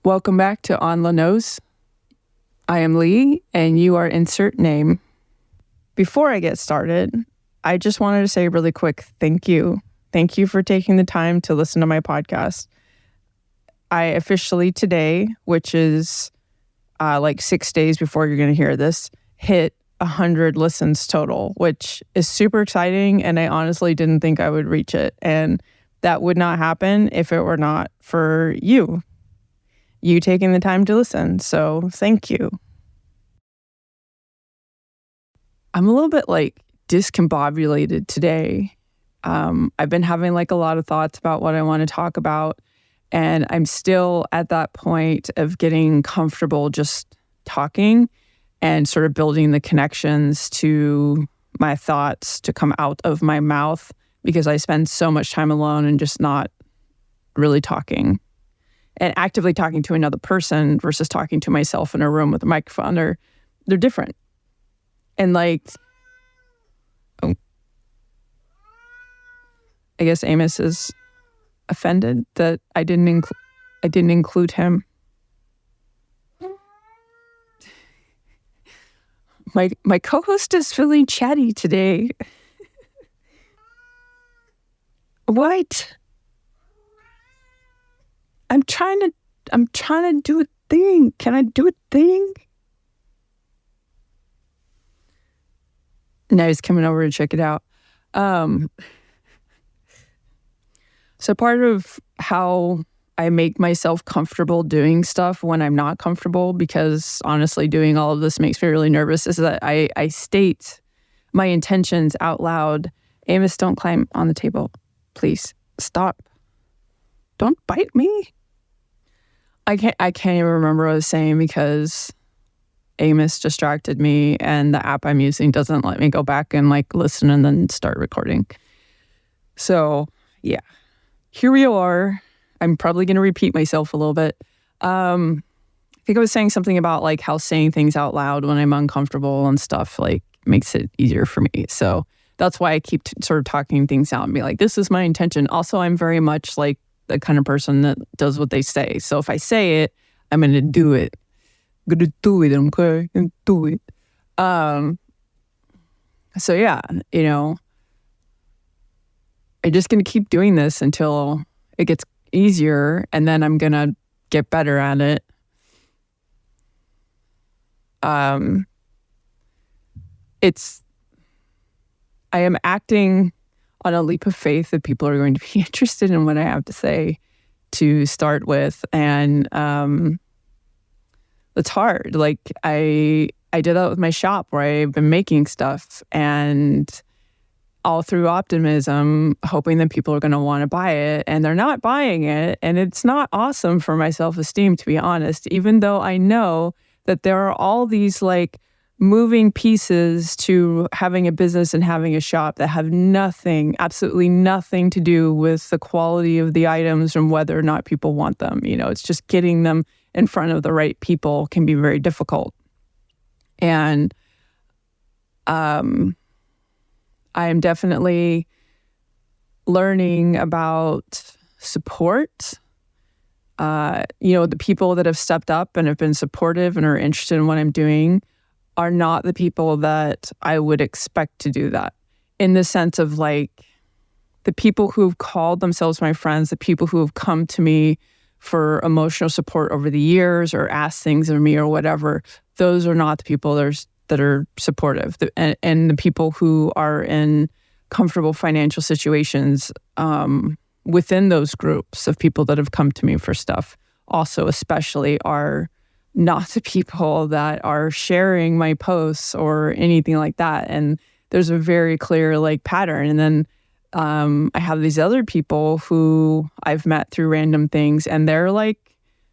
Welcome back to On La Nose. I am Leigh, and you are insert name. Before I get started, I just wanted to say a really quick thank you. Thank you for taking the time to listen to my podcast. I officially today, which is like 6 days before you're going to hear this, hit 100 listens total, which is super exciting. And I honestly didn't think I would reach it. And that would not happen if it were not for you taking the time to listen. So thank you. I'm a little bit discombobulated today. I've been having a lot of thoughts about what I want to talk about. And I'm still at that point of getting comfortable just talking and sort of building the connections to my thoughts to come out of my mouth, because I spend so much time alone and just not really talking. And actively talking to another person versus talking to myself in a room with a microphone, they're different. And I guess Amos is offended that I didn't include him. My co-host is feeling chatty today. What? I'm trying to do a thing. Can I do a thing? Now he's coming over to check it out. So part of how I make myself comfortable doing stuff when I'm not comfortable, because honestly doing all of this makes me really nervous, is that I state my intentions out loud. Amos, don't climb on the table. Please stop. Don't bite me. I can't even remember what I was saying because Amos distracted me, and the app I'm using doesn't let me go back and listen and then start recording. So yeah, here we are. I'm probably going to repeat myself a little bit. I think I was saying something about how saying things out loud when I'm uncomfortable and stuff makes it easier for me. So that's why I keep sort of talking things out and be like, this is my intention. Also, I'm very much the kind of person that does what they say. So if I say it, I'm going to do it. I'm going to do it, okay? And do it. So yeah, I'm just going to keep doing this until it gets easier, and then I'm going to get better at it. I am acting on a leap of faith that people are going to be interested in what I have to say to start with. And it's hard. I did that with my shop where I've been making stuff, and all through optimism, hoping that people are going to want to buy it, and they're not buying it. And it's not awesome for my self-esteem, to be honest, even though I know that there are all these moving pieces to having a business and having a shop that have absolutely nothing to do with the quality of the items and whether or not people want them. It's just getting them in front of the right people can be very difficult. And I am definitely learning about support. The people that have stepped up and have been supportive and are interested in what I'm doing are not the people that I would expect to do that, in the sense of the people who have called themselves my friends, the people who have come to me for emotional support over the years or asked things of me or whatever. Those are not the people that are supportive. And the people who are in comfortable financial situations within those groups of people that have come to me for stuff also especially are not the people that are sharing my posts or anything like that. And there's a very clear pattern. And then I have these other people who I've met through random things, and they're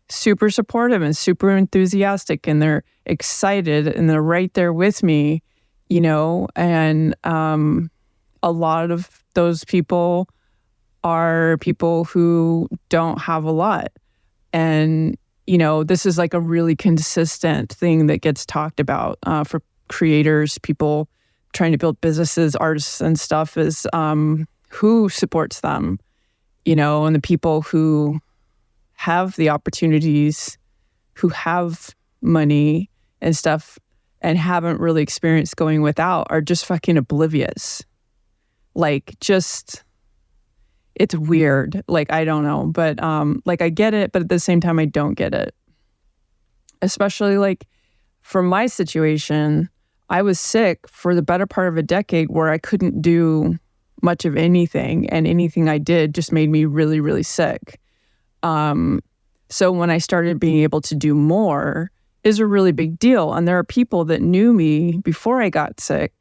super supportive and super enthusiastic, and they're excited, and they're right there with me, and a lot of those people are people who don't have a lot. And this is a really consistent thing that gets talked about for creators, people trying to build businesses, artists and stuff, is who supports them, and the people who have the opportunities who have money and stuff and haven't really experienced going without are just fucking oblivious. Like, just, it's weird. Like, I don't know. But like, I get it, but at the same time, I don't get it. Especially like for my situation, I was sick for the better part of a decade where I couldn't do much of anything, and anything I did just made me really, really sick. So when I started being able to do more is a really big deal. And there are people that knew me before I got sick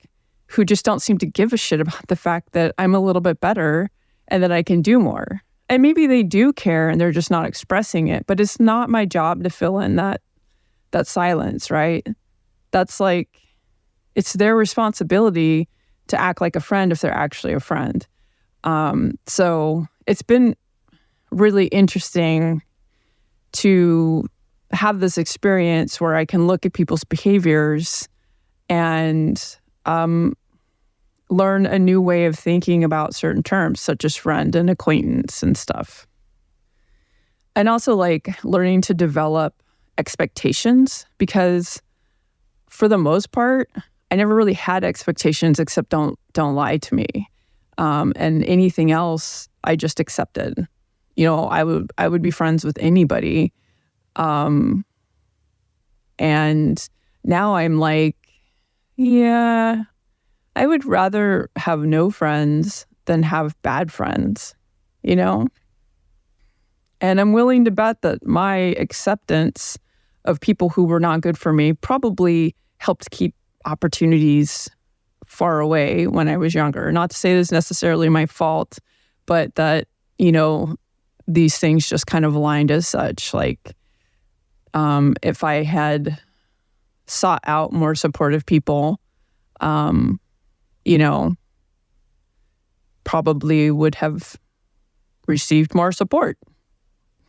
who just don't seem to give a shit about the fact that I'm a little bit better and that I can do more. And maybe they do care and they're just not expressing it, but it's not my job to fill in that silence, right? That's like, it's their responsibility to act like a friend if they're actually a friend. So it's been really interesting to have this experience where I can look at people's behaviors and learn a new way of thinking about certain terms, such as friend and acquaintance and stuff. And also like learning to develop expectations, because for the most part, I never really had expectations except don't lie to me. And anything else, I just accepted. You know, I would be friends with anybody. And now I'm like, yeah, I would rather have no friends than have bad friends, you know? And I'm willing to bet that my acceptance of people who were not good for me probably helped keep opportunities far away when I was younger. Not to say this is necessarily my fault, but that, you know, these things just kind of aligned as such. Like, if I had sought out more supportive people, you know, probably would have received more support.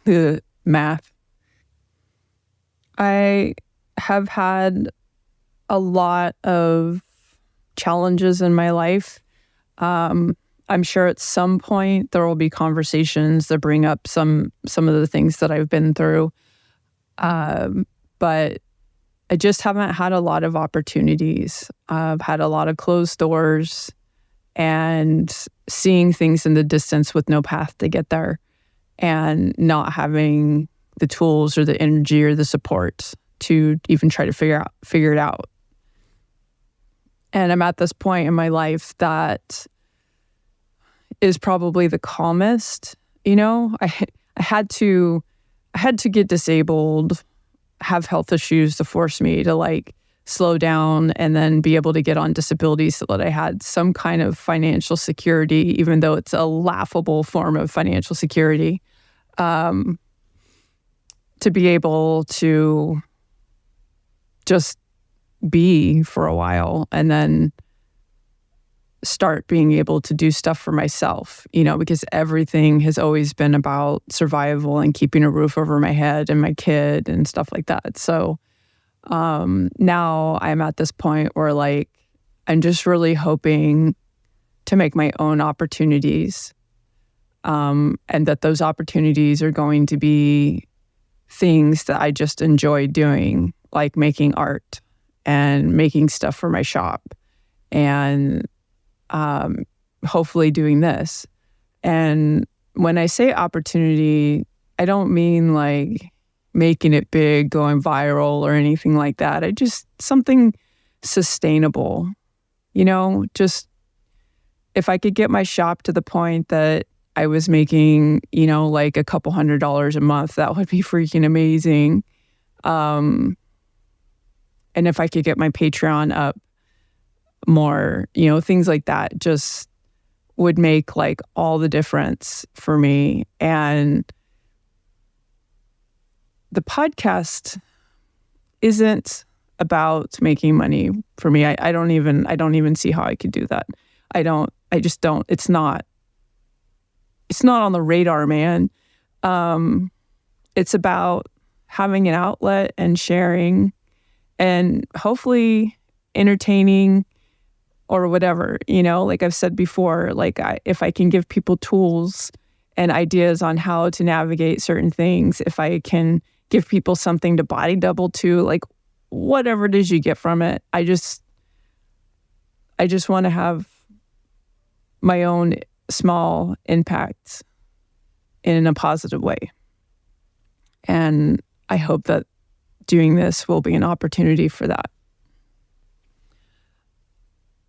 The math. I have had a lot of challenges in my life. I'm sure at some point there will be conversations that bring up some of the things that I've been through. But I just haven't had a lot of opportunities. I've had a lot of closed doors and seeing things in the distance with no path to get there, and not having the tools or the energy or the support to even try to figure it out. And I'm at this point in my life that is probably the calmest. You know, I had to get disabled, have health issues to force me to like slow down and then be able to get on disability so that I had some kind of financial security, even though it's a laughable form of financial security, to be able to just be for a while and then start being able to do stuff for myself, you know, because everything has always been about survival and keeping a roof over my head and my kid and stuff like that. So now I'm at this point where like, I'm just really hoping to make my own opportunities, and that those opportunities are going to be things that I just enjoy doing, like making art and making stuff for my shop and hopefully doing this. And when I say opportunity, I don't mean like making it big, going viral or anything like that. I just, something sustainable, you know, just if I could get my shop to the point that I was making, you know, like a couple $100s a month, that would be freaking amazing. And if I could get my Patreon up more, you know, things like that just would make like all the difference for me. And the podcast isn't about making money for me. I don't even see how I could do that. I just don't. It's not on the radar, man. It's about having an outlet and sharing and hopefully entertaining or whatever, you know, like I've said before, like if I can give people tools and ideas on how to navigate certain things, if I can give people something to body double to, like whatever it is you get from it. I just want to have my own small impact in a positive way. And I hope that doing this will be an opportunity for that.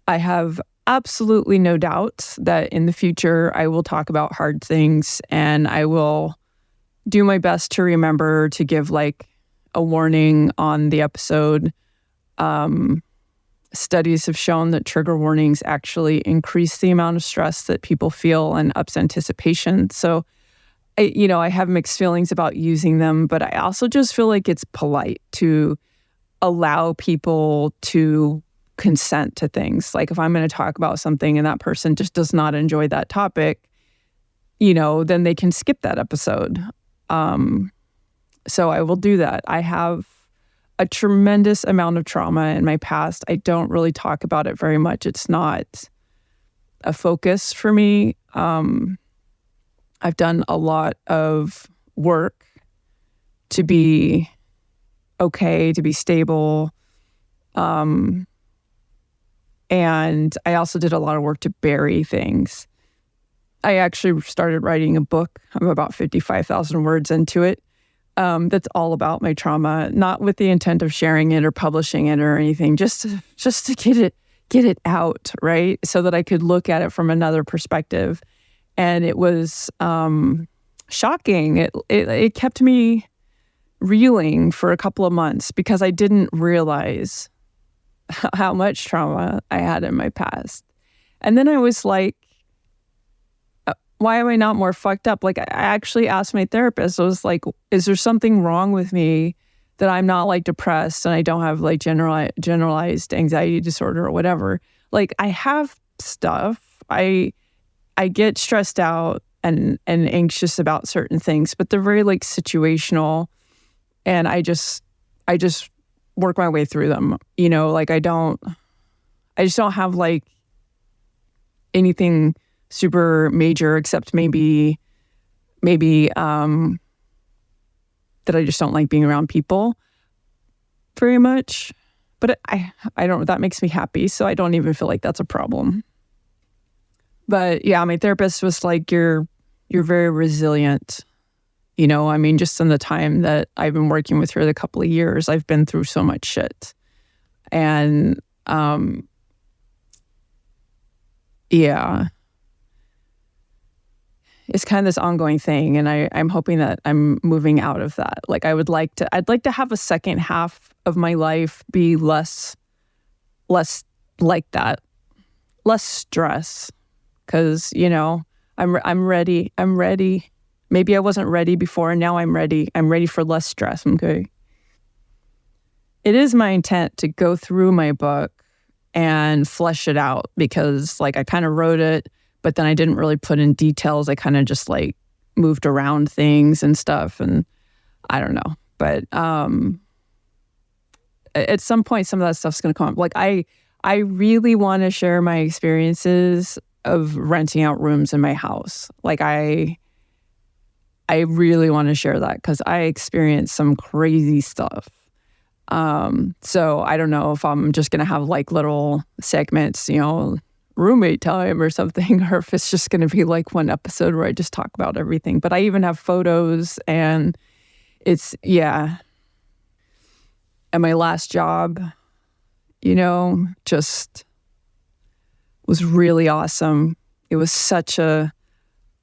I have absolutely no doubt that in the future I will talk about hard things, and I will do my best to remember to give like a warning on the episode. Studies have shown that trigger warnings actually increase the amount of stress that people feel and ups anticipation. So, I have mixed feelings about using them, but I also just feel like it's polite to allow people to consent to things. Like if I'm going to talk about something and that person just does not enjoy that topic, then they can skip that episode. So I will do that. I have a tremendous amount of trauma in my past. I don't really talk about it very much. It's not a focus for me. I've done a lot of work to be okay, to be stable. And I also did a lot of work to bury things. I actually started writing a book. I'm about 55,000 words into it. That's all about my trauma, not with the intent of sharing it or publishing it or anything, just to get it out, right? So that I could look at it from another perspective. And it was shocking. It kept me reeling for a couple of months because I didn't realize how much trauma I had in my past. And then I was like, why am I not more fucked up? Like I actually asked my therapist, I was like, is there something wrong with me that I'm not like depressed and I don't have like generalized anxiety disorder or whatever? Like I have stuff. I get stressed out and anxious about certain things, but they're very like situational, and I just work my way through them. Like I just don't have like anything super major except maybe that I just don't like being around people very much. But I don't, that makes me happy, so I don't even feel like that's a problem. But yeah, my therapist was like, you're very resilient. Just in the time that I've been working with her, the couple of years, I've been through so much shit. And yeah, it's kind of this ongoing thing. And I'm hoping that I'm moving out of that. Like I'd like to have a second half of my life be less like that, less stress. Because, I'm ready. Maybe I wasn't ready before, and now I'm ready. I'm ready for less stress. Okay. It is my intent to go through my book and flesh it out, because like I kind of wrote it, but then I didn't really put in details. I kind of just like moved around things and stuff, and I don't know. But at some point, some of that stuff's going to come up. Like I really want to share my experiences of renting out rooms in my house. Like I really want to share that because I experienced some crazy stuff. So I don't know if I'm just going to have like little segments, roommate time or something, or if it's just going to be like one episode where I just talk about everything. But I even have photos, and yeah. And my last job, just was really awesome. It was such a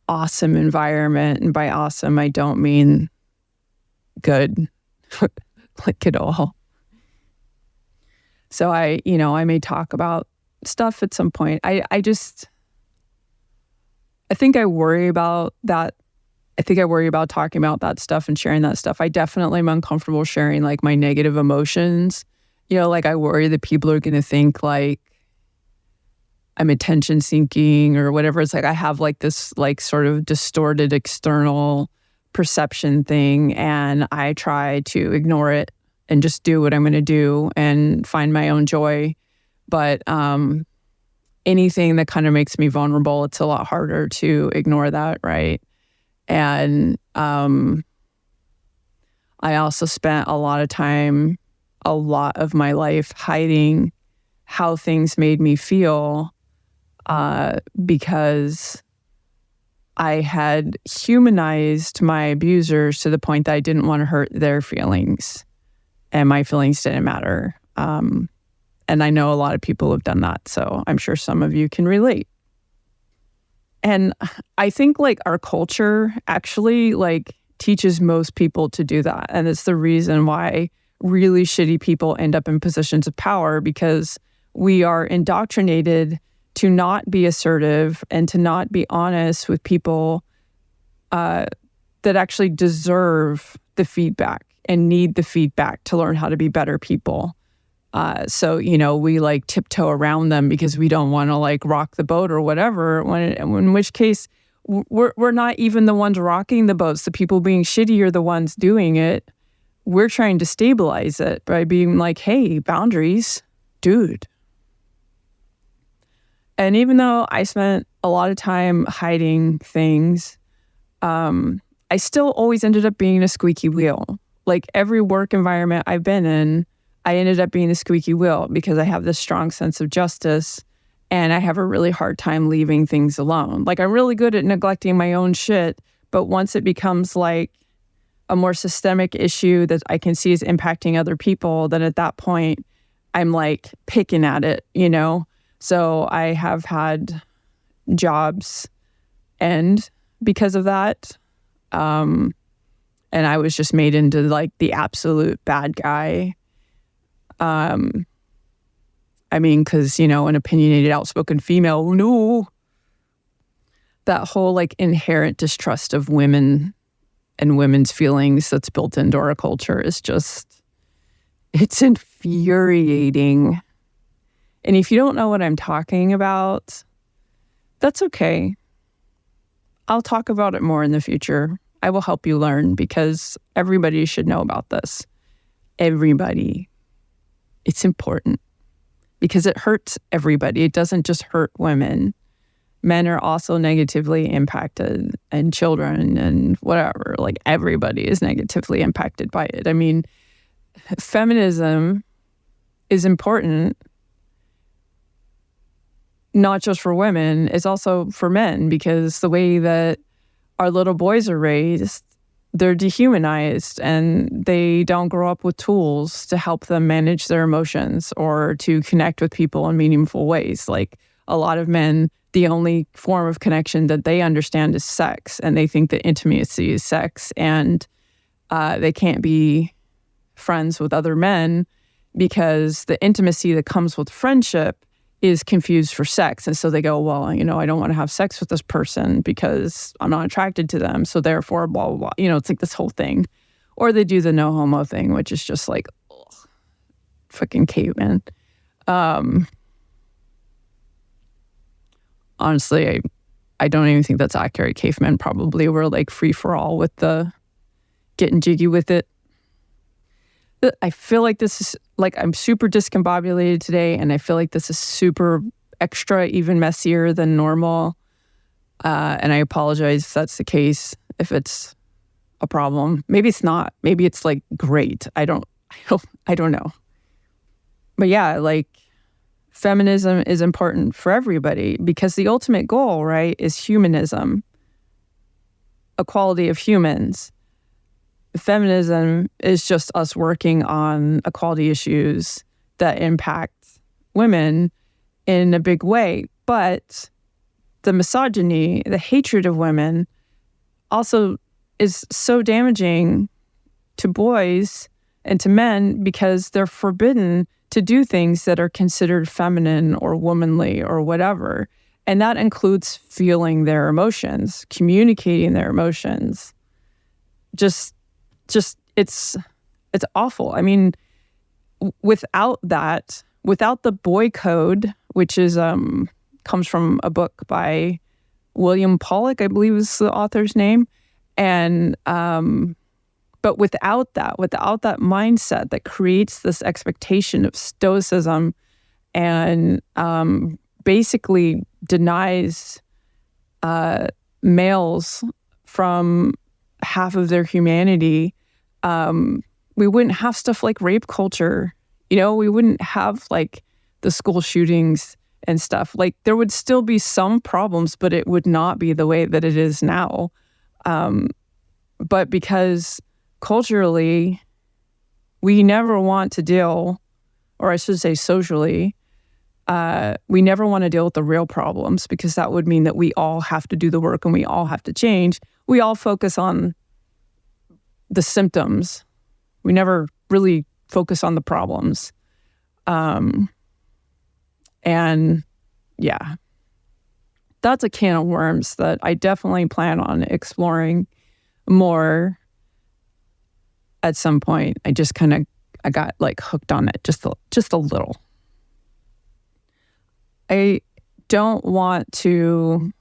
awesome environment. And by awesome, I don't mean good, like at all. So I may talk about stuff at some point. I think I worry about that. I think I worry about talking about that stuff and sharing that stuff. I definitely am uncomfortable sharing like my negative emotions. Like I worry that people are going to think like I'm attention seeking or whatever. It's like I have like this like sort of distorted external perception thing, and I try to ignore it and just do what I'm going to do and find my own joy. But anything that kind of makes me vulnerable, it's a lot harder to ignore that, right? And I also spent a lot of my life hiding how things made me feel because I had humanized my abusers to the point that I didn't want to hurt their feelings, and my feelings didn't matter. And I know a lot of people have done that, so I'm sure some of you can relate. And I think like our culture actually like teaches most people to do that. And it's the reason why really shitty people end up in positions of power, because we are indoctrinated to not be assertive and to not be honest with people that actually deserve the feedback and need the feedback to learn how to be better people. So, we like tiptoe around them because we don't want to like rock the boat or whatever, in which case we're not even the ones rocking the boats. The people being shitty are the ones doing it. We're trying to stabilize it by being like, hey, boundaries, dude. And even though I spent a lot of time hiding things, I still always ended up being a squeaky wheel. Like every work environment I've been in, I ended up being a squeaky wheel because I have this strong sense of justice and I have a really hard time leaving things alone. Like I'm really good at neglecting my own shit, but once it becomes like a more systemic issue that I can see is impacting other people, then at that point, I'm like picking at it, So I have had jobs end because of that. And I was just made into like the absolute bad guy. Because, an opinionated, outspoken female, no. That whole like inherent distrust of women and women's feelings that's built into our culture is just, it's infuriating. And if you don't know what I'm talking about, that's okay. I'll talk about it more in the future. I will help you learn because everybody should know about this. Everybody. It's important because it hurts everybody. It doesn't just hurt women. Men are also negatively impacted, and children and whatever. Like everybody is negatively impacted by it. I mean, feminism is important, not just for women, it's also for men, because the way that our little boys are raised, they're dehumanized and they don't grow up with tools to help them manage their emotions or to connect with people in meaningful ways. Like a lot of men, the only form of connection that they understand is sex, and they think that intimacy is sex, and they can't be friends with other men because the intimacy that comes with friendship is confused for sex. And so they go, well, I don't want to have sex with this person because I'm not attracted to them. So therefore, blah, blah, blah. It's like this whole thing. Or they do the no homo thing, which is just like, ugh, fucking caveman. Honestly, I don't even think that's accurate. Cavemen probably were like free for all with the getting jiggy with it. I feel like this is like, I'm super discombobulated today, and I feel like this is super extra, even messier than normal. And I apologize if that's the case, if it's a problem. Maybe it's not. Maybe it's like great. I don't know. But yeah, like feminism is important for everybody because the ultimate goal, right, is humanism, equality of humans. Feminism is just us working on equality issues that impact women in a big way. But the misogyny, the hatred of women also is so damaging to boys and to men because they're forbidden to do things that are considered feminine or womanly or whatever. And that includes feeling their emotions, communicating their emotions. Just it's awful. I mean, without that, without the boy code, which is comes from a book by William Pollock, I believe is the author's name, and but without that mindset that creates this expectation of stoicism and basically denies males from half of their humanity, we wouldn't have stuff like rape culture. We wouldn't have like the school shootings and stuff. Like there would still be some problems, but it would not be the way that it is now. But because culturally, we never want to deal, or I should say socially, we never want to deal with the real problems, because that would mean that we all have to do the work and we all have to change. We all focus on the symptoms. We never really focus on the problems. And yeah, that's a can of worms that I definitely plan on exploring more at some point. I got like hooked on it just a little. I don't want to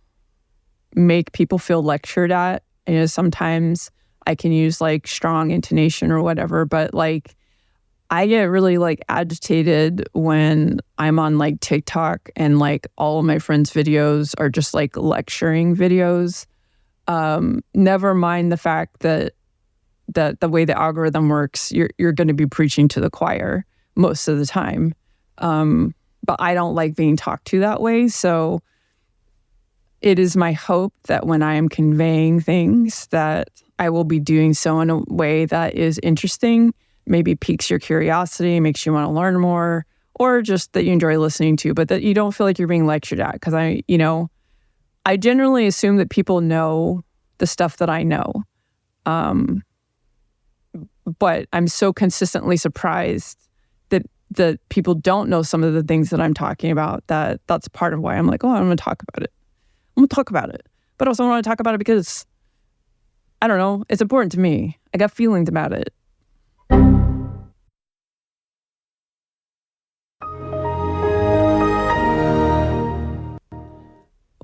make people feel lectured at. Sometimes I can use like strong intonation or whatever, but like I get really like agitated when I'm on like TikTok and like all of my friends' videos are just like lecturing videos. Never mind the fact that the way the algorithm works, you're going to be preaching to the choir most of the time. But I don't like being talked to that way. So it is my hope that when I am conveying things, that I will be doing so in a way that is interesting, maybe piques your curiosity, makes you want to learn more, or just that you enjoy listening to, but that you don't feel like you're being lectured at. Because I generally assume that people know the stuff that I know. But I'm so consistently surprised that people don't know some of the things that I'm talking about, that's part of why I'm like, I'm going to talk about it. I'm going to talk about it. But also I want to talk about it because, I don't know, it's important to me. I got feelings about it.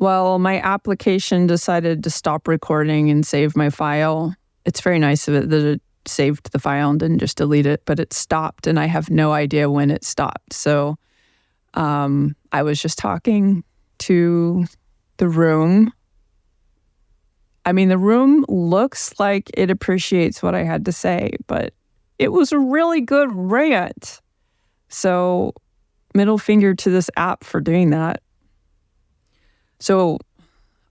Well, my application decided to stop recording and save my file. It's very nice of it that it saved the file and didn't just delete it, but it stopped and I have no idea when it stopped. So I was just talking to the room. I mean, the room looks like it appreciates what I had to say, but it was a really good rant. So middle finger to this app for doing that. So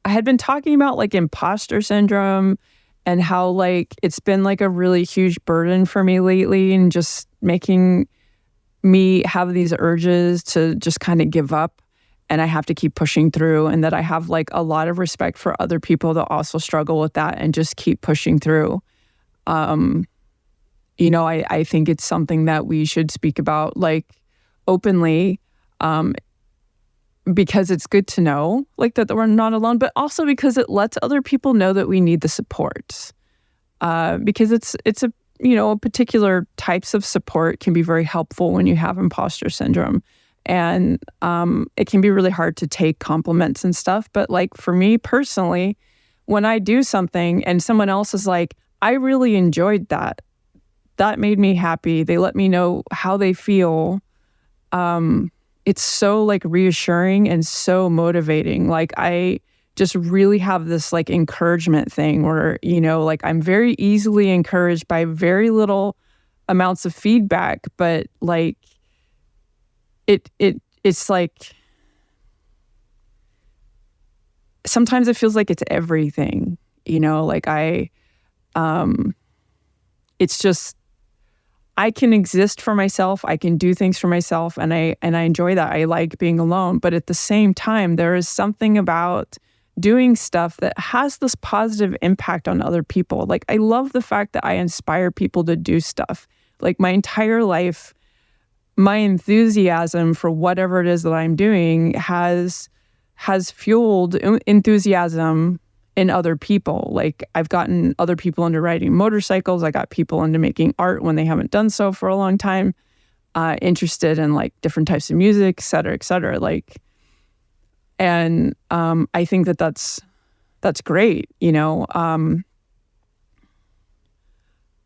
I had been talking about like imposter syndrome and how like it's been like a really huge burden for me lately, and just making me have these urges to just kind of give up, and I have to keep pushing through, and that I have like a lot of respect for other people that also struggle with that and just keep pushing through. I think it's something that we should speak about like openly, because it's good to know like that we're not alone, but also because it lets other people know that we need the support. Because it's a particular types of support can be very helpful when you have imposter syndrome. And it can be really hard to take compliments and stuff. But like for me personally, when I do something and someone else is like, I really enjoyed that. That made me happy. They let me know how they feel. It's so like reassuring and so motivating. Like I just really have this like encouragement thing where, like I'm very easily encouraged by very little amounts of feedback, but like it's like sometimes it feels like it's everything, like it's just, I can exist for myself. I can do things for myself, and I enjoy that. I like being alone, but at the same time, there is something about doing stuff that has this positive impact on other people. Like I love the fact that I inspire people to do stuff. Like my entire life, my enthusiasm for whatever it is that I'm doing has fueled enthusiasm in other people. Like I've gotten other people into riding motorcycles. I got people into making art when they haven't done so for a long time, interested in like different types of music, et cetera, et cetera. Like, and I think that's great,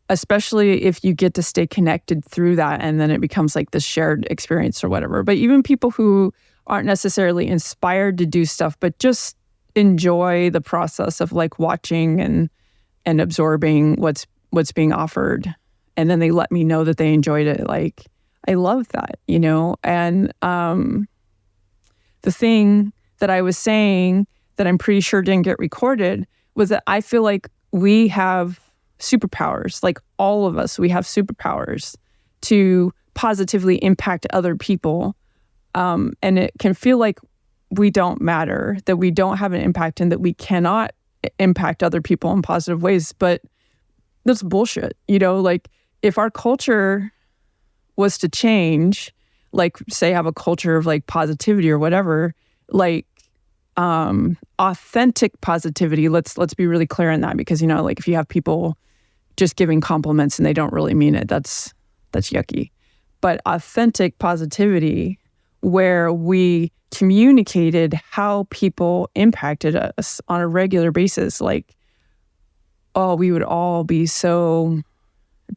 especially if you get to stay connected through that, and then it becomes like this shared experience or whatever. But even people who aren't necessarily inspired to do stuff, but just enjoy the process of like watching and absorbing what's what's being offered. And then they let me know that they enjoyed it. Like, I love that, And the thing that I was saying that I'm pretty sure didn't get recorded was that I feel like we have superpowers. Like, all of us, we have superpowers to positively impact other people. And it can feel like we don't matter, that we don't have an impact, and that we cannot impact other people in positive ways. But that's bullshit. Like, if our culture was to change, like, say, have a culture of like positivity or whatever, like authentic positivity, let's be really clear on that, because like, if you have people just giving compliments and they don't really mean it, that's yucky. But authentic positivity, where we communicated how people impacted us on a regular basis, like, oh, we would all be so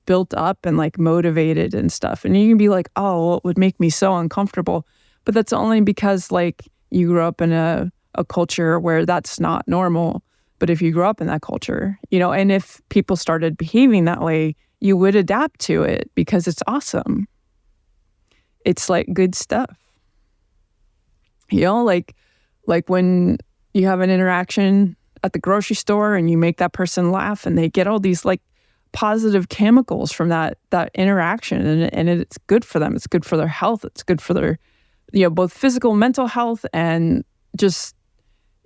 built up and like motivated and stuff. And you can be like, oh, well, it would make me so uncomfortable. But that's only because like you grew up in a culture where that's not normal. But if you grew up in that culture, and if people started behaving that way, you would adapt to it because it's awesome. It's like good stuff. Like when you have an interaction at the grocery store and you make that person laugh and they get all these like positive chemicals from that interaction, and it's good for them. It's good for their health. It's good for their, both physical, mental health, and just,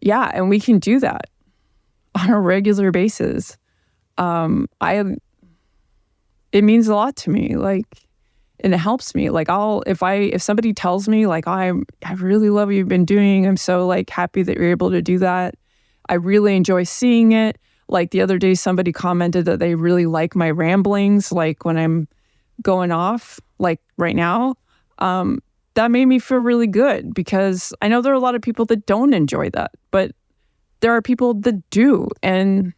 and we can do that on a regular basis. It means a lot to me, like, and it helps me. Like, if somebody tells me like, I really love what you've been doing, I'm so like happy that you're able to do that, I really enjoy seeing it. Like, the other day, somebody commented that they really like my ramblings, like when I'm going off, like right now. That made me feel really good, because I know there are a lot of people that don't enjoy that, but there are people that do. And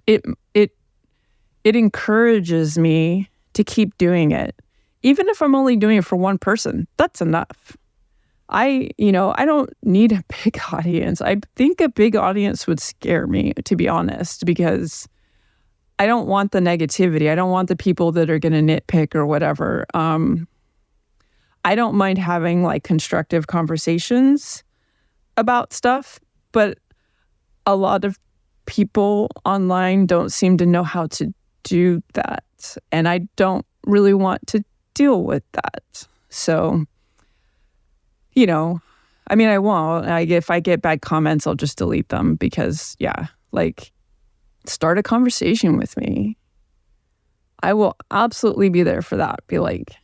it encourages me to keep doing it. Even if I'm only doing it for one person, that's enough. I don't need a big audience. I think a big audience would scare me, to be honest, because I don't want the negativity. I don't want the people that are going to nitpick or whatever. I don't mind having like constructive conversations about stuff, but a lot of people online don't seem to know how to do that. And I don't really want to deal with that. So, I won't. If I get bad comments, I'll just delete them, because, like, start a conversation with me. I will absolutely be there for that. Be like,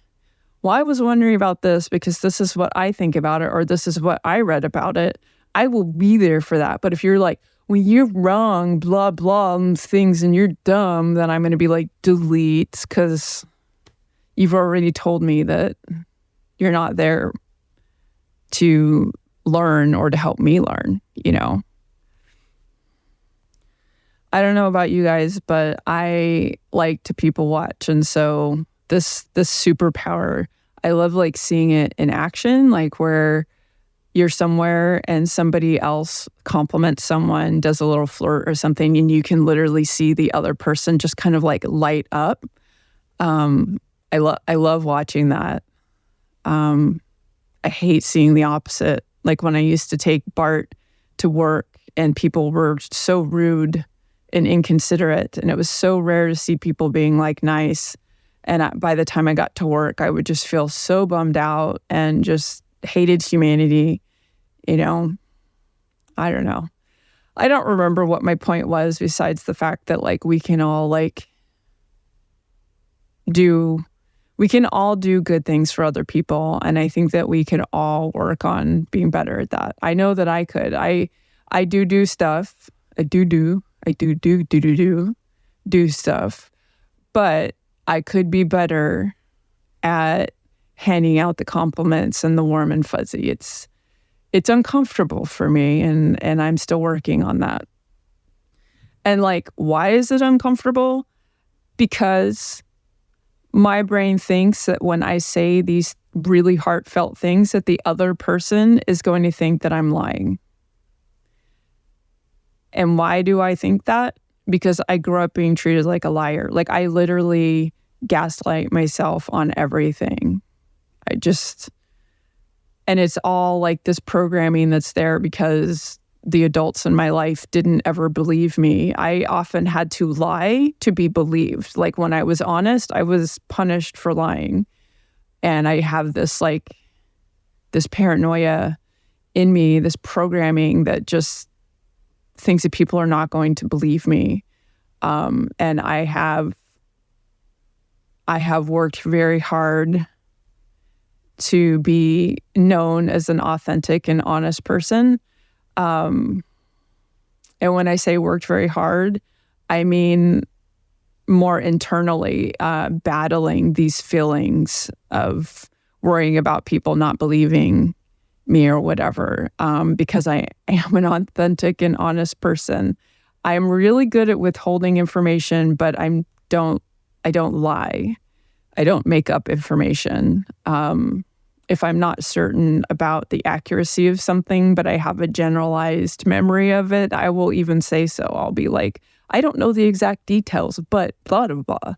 well, I was wondering about this because this is what I think about it, or this is what I read about it. I will be there for that. But if you're like, well, you're wrong, blah, blah, things, and you're dumb, then I'm going to be like, delete, because you've already told me that you're not there to learn or to help me learn, I don't know about you guys, but I like to people watch. And so this superpower, I love like seeing it in action, like where you're somewhere and somebody else compliments someone, does a little flirt or something, and you can literally see the other person just kind of like light up. I love watching that. I hate seeing the opposite. Like when I used to take Bart to work and people were so rude and inconsiderate, and it was so rare to see people being like nice. And by the time I got to work, I would just feel so bummed out and just hated humanity. I don't know. I don't remember what my point was, besides the fact that like we can all do good things for other people. And I think that we can all work on being better at that. I know that I could. I do stuff. I do stuff. But I could be better at handing out the compliments and the warm and fuzzy. It's uncomfortable for me, and I'm still working on that. And like, why is it uncomfortable? Because my brain thinks that when I say these really heartfelt things, that the other person is going to think that I'm lying. And why do I think that? because I grew up being treated like a liar. Like I literally gaslight myself on everything. And it's all like this programming that's there because the adults in my life didn't ever believe me. I often had to lie to be believed. Like when I was honest, I was punished for lying. And I have this paranoia in me, this programming that just thinks that people are not going to believe me. And I have worked very hard to be known as an authentic and honest person. And when I say worked very hard, I mean more internally, battling these feelings of worrying about people not believing me or whatever, because I am an authentic and honest person. I'm really good at withholding information, but I don't lie. I don't make up information. If I'm not certain about the accuracy of something, but I have a generalized memory of it, I will even say so. I'll be like, I don't know the exact details, but blah, blah, blah.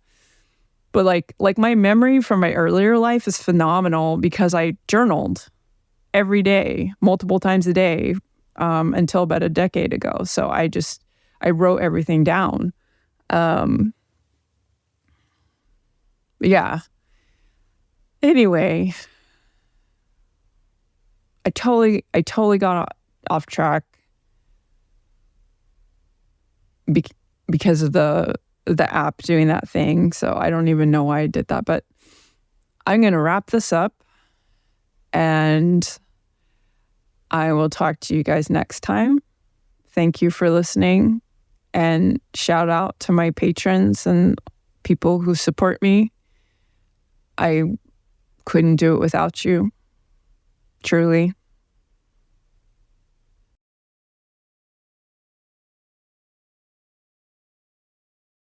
But like my memory from my earlier life is phenomenal because I journaled every day, multiple times a day, until about a decade ago. So I wrote everything down. Yeah. Anyway, I totally got off track because of the app doing that thing. So I don't even know why I did that, but I'm going to wrap this up and I will talk to you guys next time. Thank you for listening and shout out to my patrons and people who support me. I couldn't do it without you. Truly.